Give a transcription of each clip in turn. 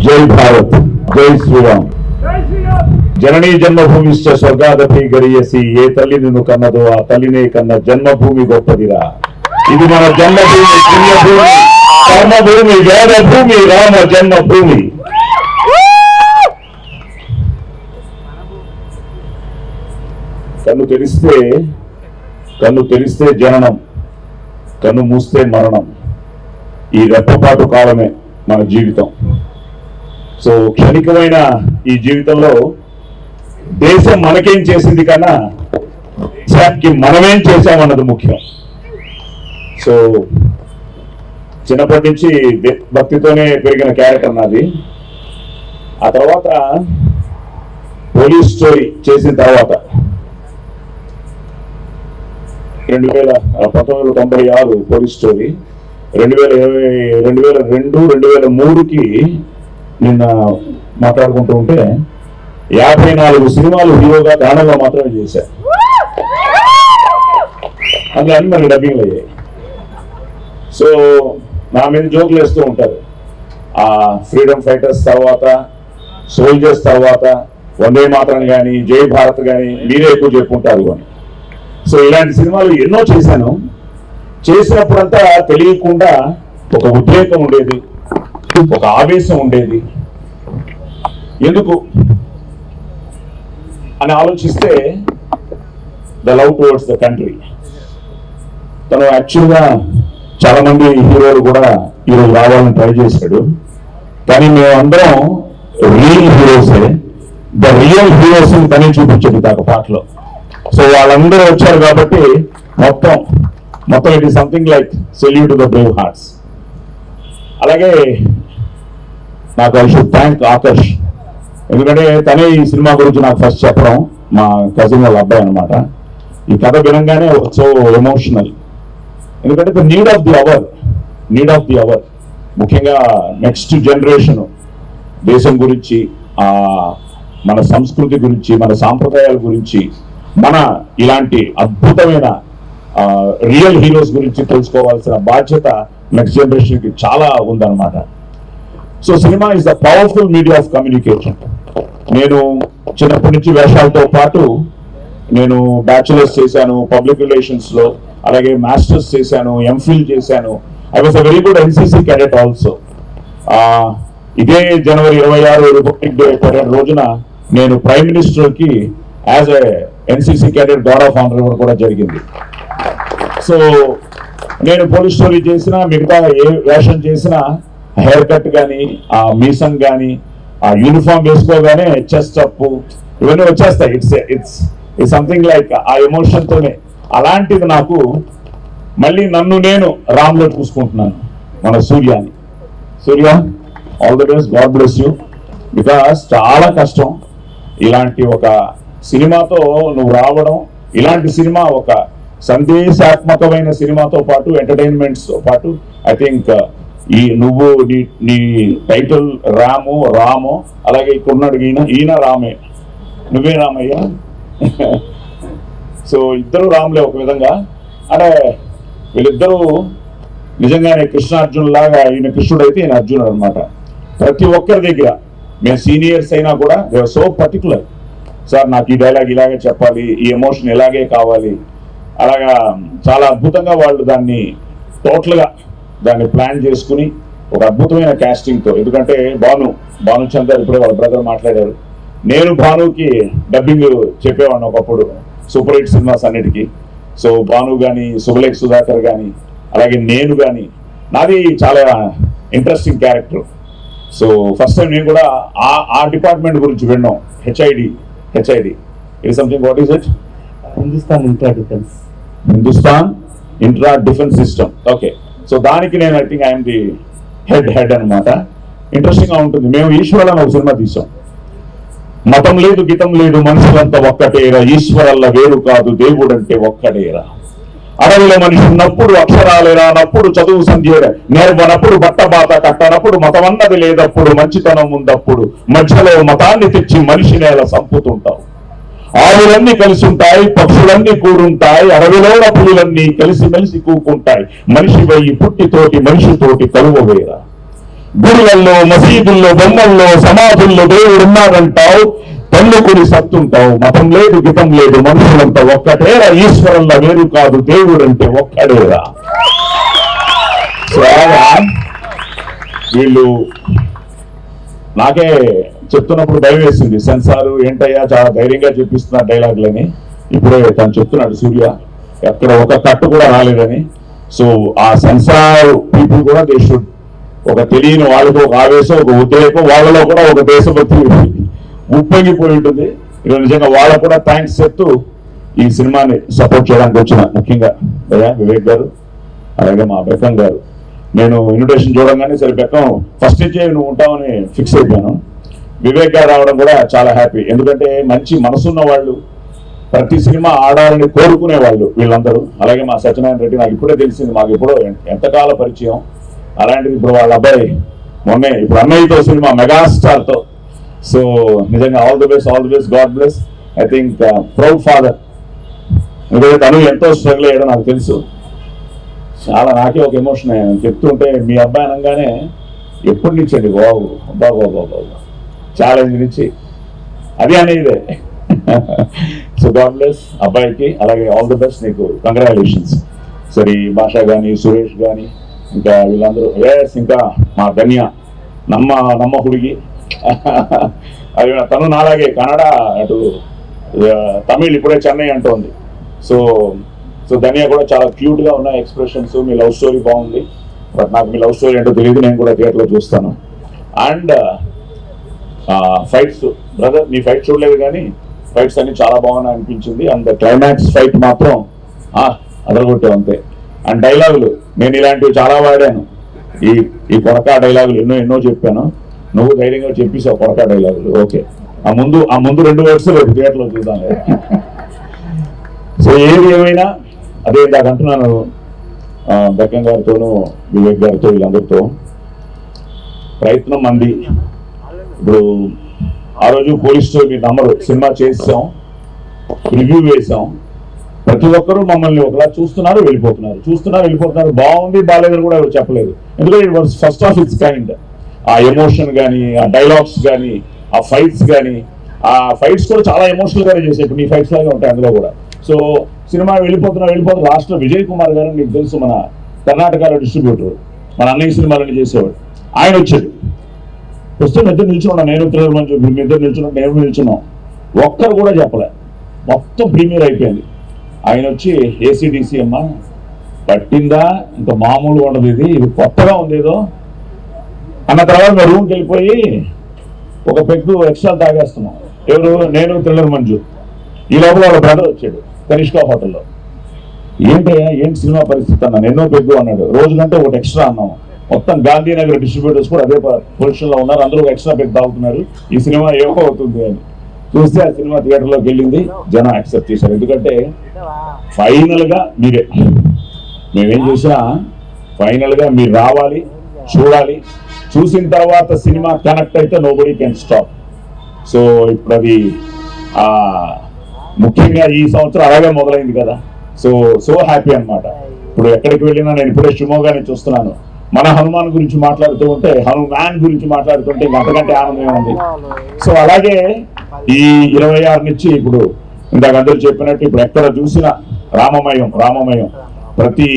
జై భారత్, జై శ్రీరామ్. జననీ జన్మభూమిశ్చ స్వర్గాదపి గరియసి, ఏ తల్లి నిన్ను కన్నదో ఆ తల్లినే కన్న జన్మభూమి గొప్పదిరా. ఇది మన జన్మభూమి, పుణ్యభూమి, కర్మభూమి, వేదభూమి, రామ జన్మభూమి. కన్ను తెరిస్తే జననం, కన్ను మూస్తే మరణం. ఈ రెప్పపాటు కాలమే మన జీవితం. సో క్షణికమైన ఈ జీవితంలో దేశం మనకేం చేసింది కన్నా దేశానికి మనమేం చేశామన్నది ముఖ్యం. సో చిన్నప్పటి నుంచి భక్తితోనే పెరిగిన క్యారెక్టర్ నాది. ఆ తర్వాత పోలీస్ స్టోరీ చేసిన తర్వాత 1996 పోలీస్ స్టోరీ, 2002, 2003కి నిన్న మాట్లాడుకుంటూ ఉంటే 54 సినిమాలు హీరోగా కన్నడలో మాత్రమే చేశారు. అందులో అన్ని మనకి డబ్బింగ్లు అయ్యాయి. సో నా మీద జోకులు వేస్తూ ఉంటారు. ఆ ఫ్రీడమ్ ఫైటర్స్ తర్వాత, సోల్జర్స్ తర్వాత వందే మాతరం కానీ, జై భారత్ కానీ మీరే ఎక్కువ చెప్పుకుంటారు అని. సో ఇలాంటి సినిమాలు ఎన్నో చేశాను. చేసినప్పుడంతా తెలియకుండా ఒక ఉద్రేకం ఉండేది, ఒక ఆవేశం ఉండేది. ఎందుకు అని ఆలోచిస్తే the love towards the country. తను యాక్చువల్గా చాలా మంది హీరోలు కూడా ఈరోజు రావాలని ట్రై చేశాడు. కానీ మేమందరం రియల్ హీరోసే. ద రియల్ హీరోస్ తనే చూపించాడు దాకా పాటలో. సో వాళ్ళందరూ వచ్చారు కాబట్టి మొత్తం it is something like salute to the Brave hearts. అలాగే నాకు ఐ షుడ్ థ్యాంక్ ఆకర్ష్. ఎందుకంటే తనే ఈ సినిమా గురించి నాకు ఫస్ట్ చెప్పడం, మా కజిన్ వాళ్ళ అబ్బాయి అనమాట. ఈ కథ వినంగానే సో ఎమోషనల్. ఎందుకంటే the need of the hour ముఖ్యంగా నెక్స్ట్ జనరేషన్ దేశం గురించి, మన సంస్కృతి గురించి, మన సాంప్రదాయాల గురించి, మన ఇలాంటి అద్భుతమైన రియల్ హీరోస్ గురించి తెలుసుకోవాల్సిన బాధ్యత నెక్స్ట్ జనరేషన్కి చాలా ఉందన్నమాట. So cinema is the powerful media of communication. నేను చిన్నప్పటి నుంచి వేషాలతో పాటు నేను బ్యాచులర్స్ చేశాను పబ్లిక్ రిలేషన్స్లో, అలాగే మాస్టర్స్ చేశాను, ఎంఫిల్ చేశాను. I was a very good NCC cadet also. ఇదే జనవరి 26 రిపబ్లిక్ డే పరేడ్ రోజున నేను ప్రైమ్ మినిస్టర్కి as a NCC cadet guard of honour ఇవ్వడం కూడా జరిగింది. సో నేను పోలీస్ స్టోరీ చేసినా, మిగతా ఏ వేషం చేసినా, హెయిర్ కట్ కానీ, ఆ మీసం కానీ, ఆ యూనిఫామ్ వేసుకోగానే చెస్ట్ అప్ ఇవన్నీ వచ్చేస్తాయి. ఇట్స్ సంథింగ్ లైక్ ఆ ఎమోషన్తోనే. అలాంటిది నాకు మళ్ళీ నన్ను నేను రామ్లో చూసుకుంటున్నాను, మన సూర్యాని. Surya, all the best, God bless you. Because చాలా కష్టం ఇలాంటి ఒక సినిమాతో నువ్వు రావడం. ఇలాంటి సినిమా ఒక సందేశాత్మకమైన సినిమాతో పాటు, ఎంటర్టైన్మెంట్స్తో పాటు, ఐ థింక్ నువ్వు నీ టైటిల్ రాము, అలాగే ఇక్కడున్నాడు ఈయన రామే, నువ్వే రామయ్య. సో ఇద్దరు రాములే ఒక విధంగా. అంటే వీళ్ళిద్దరూ నిజంగానే కృష్ణార్జున్ లాగా, ఈయన కృష్ణుడు అయితే ఈయన అర్జునుడు అనమాట. ప్రతి ఒక్కరి దగ్గర మేము సీనియర్స్ అయినా కూడా they are so particular. Sir నాకు ఈ డైలాగ్ ఇలాగే చెప్పాలి, ఈ ఎమోషన్ ఇలాగే కావాలి, అలాగా చాలా అద్భుతంగా వాళ్ళు దాన్ని టోటల్గా దాన్ని ప్లాన్ చేసుకుని ఒక అద్భుతమైన క్యాస్టింగ్తో. ఎందుకంటే భానుచందర్ ఇప్పుడే వాళ్ళ బ్రదర్ మాట్లాడారు. నేను భానుకి డబ్బింగ్ చెప్పేవాడిని ఒకప్పుడు సూపర్ హిట్ సినిమాస్ అన్నిటికీ. సో భాను కానీ, శుభలేఖ సుధాకర్ కానీ, అలాగే నేను కానీ, నాది చాలా interesting character. So first time నేను కూడా ఆ డిపార్ట్మెంట్ గురించి విన్నాం. HID it something, what is it? Hindustan intra defence system. Okay, so దానికి నేను I think I'm the head అనమాట. ఇంట్రెస్టింగ్గా ఉంటుంది. మేము ఈశ్వరన్ ఒక సినిమా తీసాం. మతం లేదు, గీతం లేదు, మనుషులంతా ఒక్కటేరా, ఈశ్వరల్ల వేరు కాదు, దేవుడంటే ఒక్కడేరా. అడవిలో మనిషి ఉన్నప్పుడు అక్షరాలేరా, నప్పుడు చదువు సంధ్యేరా, నేర్వనప్పుడు బట్టబాత కట్టనప్పుడు, మతమన్నది లేదప్పుడు, మంచితనం ఉందప్పుడు, మధ్యలో మతాన్ని తెచ్చి మనిషి నేల సంపుతుంటావు. ఆవులన్నీ కలిసి ఉంటాయి, పక్షులన్నీ కూడుంటాయి, అడవిలోన పులులన్నీ కలిసిమెలిసి కూకుంటాయి, మనిషి వయ్యి పుట్టితోటి మనిషితోటి కలువ వేరా. గుడిలలో, మసీదుల్లో, బొమ్మల్లో, సమాధుల్లో దేవుడు ఉన్నాడంటావు, తన్నుకుని సత్తుంటావు. మతం లేదు, గితం లేదు, మనుషులంతా ఒక్కటేరా, ఈశ్వరంలో వేరు కాదు, దేవుడు అంటే ఒక్కడేరా. చాలా వీళ్ళు నాకే చెప్తున్నప్పుడు భయం వేసింది. సెన్సార్ ఏంటయ్యా చాలా ధైర్యంగా చెప్పిస్తున్నారు డైలాగులని. ఇప్పుడే తను చెప్తున్నాడు సూర్య, ఎక్కడ ఒక కట్టు కూడా రాలేదని. సో ఆ సెన్సార్ పీపుల్ కూడా దే షుడ్, ఒక తెలియని వాళ్ళకి ఒక ఆవేశం, ఒక ఉద్రేకం, వాళ్ళలో కూడా ఒక దేశభక్తి ఉప్పొంగిపోయి ఉంటుంది. ఇక నిజంగా వాళ్ళకు కూడా థ్యాంక్స్ చెప్తూ ఈ సినిమాని సపోర్ట్ చేయడానికి వచ్చిన ముఖ్యంగా వివేక్ గారు, అలాగే మా బెక్కం గారు. నేను ఇన్విటేషన్ చూడంగానే సరే బెక్కం ఫస్ట్ నుంచి నువ్వు ఉంటావని ఫిక్స్ అయిపోయాను. వివేక్ గారు రావడం కూడా చాలా హ్యాపీ, ఎందుకంటే మంచి మనసున్న వాళ్ళు, ప్రతి సినిమా ఆడాలని కోరుకునే వాళ్ళు వీళ్ళందరూ. అలాగే మా సత్యనారాయణ రెడ్డి నాకు ఇప్పుడే తెలిసింది, మాకు ఎప్పుడో ఎంతకాల పరిచయం. అలాంటిది ఇప్పుడు వాళ్ళ అబ్బాయి మొన్నే ఇప్పుడు అన్నయ్యతో సినిమా మెగాస్టార్తో. సో నిజంగా all the best, God bless. I think proud father, ఎందుకంటే తను ఎంతో స్ట్రగుల్ అయ్యాడో నాకు తెలుసు. చాలా నాకే ఒక ఎమోషన్ అయ్యాను చెప్తుంటే. మీ అబ్బాయి అనగానే ఎప్పటి నుంచి అండి బాబు బాబు ఛాలెంజ్ నుంచి అది అనేదే. సో గాడ్ బ్లెస్ అబ్బాయికి, అలాగే ఆల్ ది బెస్ట్, నీకు కంగ్రాచులేషన్స్. సరే భాష కానీ, సురేష్ కానీ, ఇంకా వీళ్ళందరూ, ఇంకా మా ధన్య నమ్మ హుడిగి అది తను నాలాగే కన్నడ, అటు తమిళ్, ఇప్పుడే చెన్నై అంటోంది. సో ధన్య కూడా చాలా క్యూట్గా ఉన్నాయి ఎక్స్ప్రెషన్స్. మీ లవ్ స్టోరీ బాగుంది, బట్ నాకు మీ లవ్ స్టోరీ ఏంటో తెలియదు, నేను కూడా థియేటర్లో చూస్తాను. అండ్ ఫైట్స్ బ్రదర్, నీ ఫైట్ చూడలేదు కానీ ఫైట్స్ అన్ని చాలా బాగున్నాయి అనిపించింది. అండ్ క్లైమాక్స్ ఫైట్ మాత్రం అదరగొట్టావు అంతే. అండ్ డైలాగులు నేను ఇలాంటివి చాలా వాడాను, ఈ కొరకా డైలాగులు ఎన్నో చెప్పాను. నువ్వు ధైర్యంగా చెప్పేసావు కొరకా డైలాగులు. ఓకే, ఆ ముందు 2 వర్డ్స్ రేపు థియేటర్లో చూద్దాం. సో ఏది ఏమైనా అదే ఇందాక అంటున్నాను, బెక్కం గారితోనూ, వివేక్ గారితో, వీళ్ళందరితో ప్రయత్నం మంది. ఇప్పుడు ఆ రోజు పోలీస్ స్టోరీ మీరు నమ్మరు, సినిమా చేసాం, రివ్యూ వేసాం, ప్రతి ఒక్కరూ మమ్మల్ని ఒకలా చూస్తున్నారు వెళ్ళిపోతున్నారు. బాగుంది బాగాలేదని కూడా ఎవరు చెప్పలేదు, ఎందుకంటే it was first of it's kind. ఆ ఎమోషన్ కానీ, ఆ డైలాగ్స్ కానీ, ఆ ఫైట్స్ కానీ, ఆ ఫైట్స్ కూడా చాలా ఎమోషనల్ గానే చేసాయి. ఇప్పుడు మీ ఫైట్స్ లాగా ఉంటాయి అందులో కూడా. సో సినిమా వెళ్ళిపోతున్నా లాస్ట్లో విజయ్ కుమార్ గారు, మీకు తెలుసు, మన కర్ణాటకలో డిస్ట్రిబ్యూటర్, మన అన్నయ్య సినిమాలని చేసేవాడు, ఆయన వచ్చాడు. వస్తే ఇద్దరు నిల్చున్నాం, నేను నిల్చున్నాం, ఒక్కరు కూడా చెప్పలే, మొత్తం ప్రీమియర్ అయిపోయింది. ఆయన వచ్చి ఏసీడీసీ అమ్మ పట్టిందా, ఇంకా మామూలుగా ఉండదు, ఇది కొత్తగా ఉంది ఏదో అన్న తర్వాత మేము రూమ్కి వెళ్ళిపోయి ఒక పెగ్గు ఎక్స్ట్రా తాగేస్తున్నాం. ఎవరు? నేను, థ్రిల్లర్ మంజు. ఈ లోపల వాళ్ళ బ్రదర్ వచ్చాడు కనిష్కా హోటల్లో. ఏంటి సినిమా పరిస్థితి అన్నాను. ఎన్నో పెగ్గు అన్నాడు. రోజు కంటే ఒకటి ఎక్స్ట్రా అన్నాము. మొత్తం గాంధీనగర్ డిస్ట్రిబ్యూటర్స్ కూడా అదే పొజిషన్లో ఉన్నారు, అందరూ ఒక ఎక్స్ట్రా పెగ్ తాగుతున్నారు. ఈ సినిమా ఏమో అవుతుంది అని చూస్తే ఆ సినిమా థియేటర్లోకి వెళ్ళింది, జనం యాక్సెప్ట్ చేశారు. ఎందుకంటే ఫైనల్గా మీరే, మేమేం చేసినా ఫైనల్గా మీరు రావాలి, చూడాలి, చూసిన తర్వాత సినిమా కనెక్ట్ అయితే నోబడీ కెన్ స్టాప్. సో ఇప్పుడు అది ముఖ్యంగా ఈ సంవత్సరం అలాగే మొదలైంది కదా. సో హ్యాపీ అన్నమాట. ఇప్పుడు ఎక్కడికి వెళ్ళినా, నేను ఇప్పుడే షిమోగానే చూస్తున్నాను, మన హనుమాన్ గురించి మాట్లాడుతూ ఉంటే, హనుమాన్ గురించి మాట్లాడుతుంటే ఇంకా అంతకంటే ఆనందమే ఉంది. సో అలాగే ఈ 26 నుంచి ఇప్పుడు ఇందాక అందరూ చెప్పినట్టు ఇప్పుడు ఎక్కడ చూసినా రామమయం, ప్రతి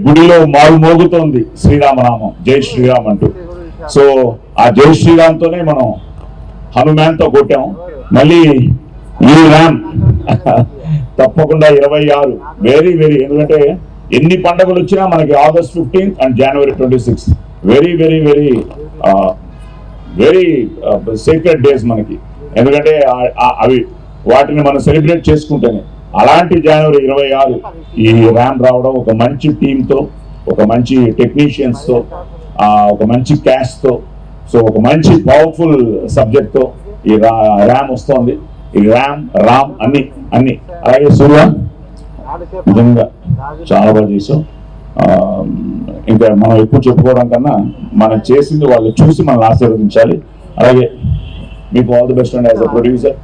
గుడిలో మోగుతోంది శ్రీరామనామం, జై శ్రీరామ్ అంటూ. సో ఆ జై శ్రీరామ్తోనే మనం హనుమాన్తో కొట్టాం. మళ్ళీ ఈ ర్యామ్ తప్పకుండా 26 వెరీ ఎందుకంటే ఎన్ని పండుగలు వచ్చినా మనకి August 15th and January 26th very secret days మనకి. ఎందుకంటే అవి వాటిని మనం సెలబ్రేట్ చేసుకుంటేనే. అలాంటి January 26 ఈ ర్యామ్ రావడం, ఒక మంచి టీంతో, ఒక మంచి టెక్నీషియన్స్తో, ఒక మంచి క్యాష్తో, సో ఒక మంచి పవర్ఫుల్ సబ్జెక్ట్తో ఈ ర్యామ్ వస్తోంది. ఈ రామ్ అన్ని అలాగే సూర్య నిజంగా చాలా బాగా చేసాం. ఇంకా మనం ఎక్కువ చెప్పుకోవడం కన్నా మనం చేసింది వాళ్ళు చూసి మనల్ని ఆశీర్వదించాలి. అలాగే మీకు all the best and as a producer.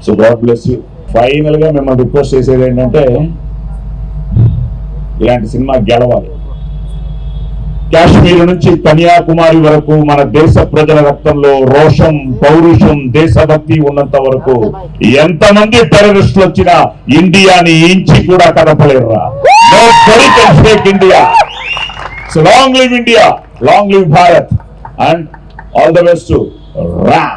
So God bless you. ఫైనల్గా మిమ్మల్ని రిక్వెస్ట్ చేసేది ఏంటంటే, ఇలాంటి సినిమా గెలవాలి. కాశ్మీర్ నుంచి కన్యాకుమారి వరకు మన దేశ ప్రజల రక్తంలో రోషం, పౌరుషం, దేశభక్తి ఉన్నంత వరకు ఎంతమంది టెర్రరిస్టులు వచ్చినా ఇండియాని ఇంచి కూడా కదపలేరురా. Nobody can shake India. So long live India, long live Bharat, and all the best to Ram.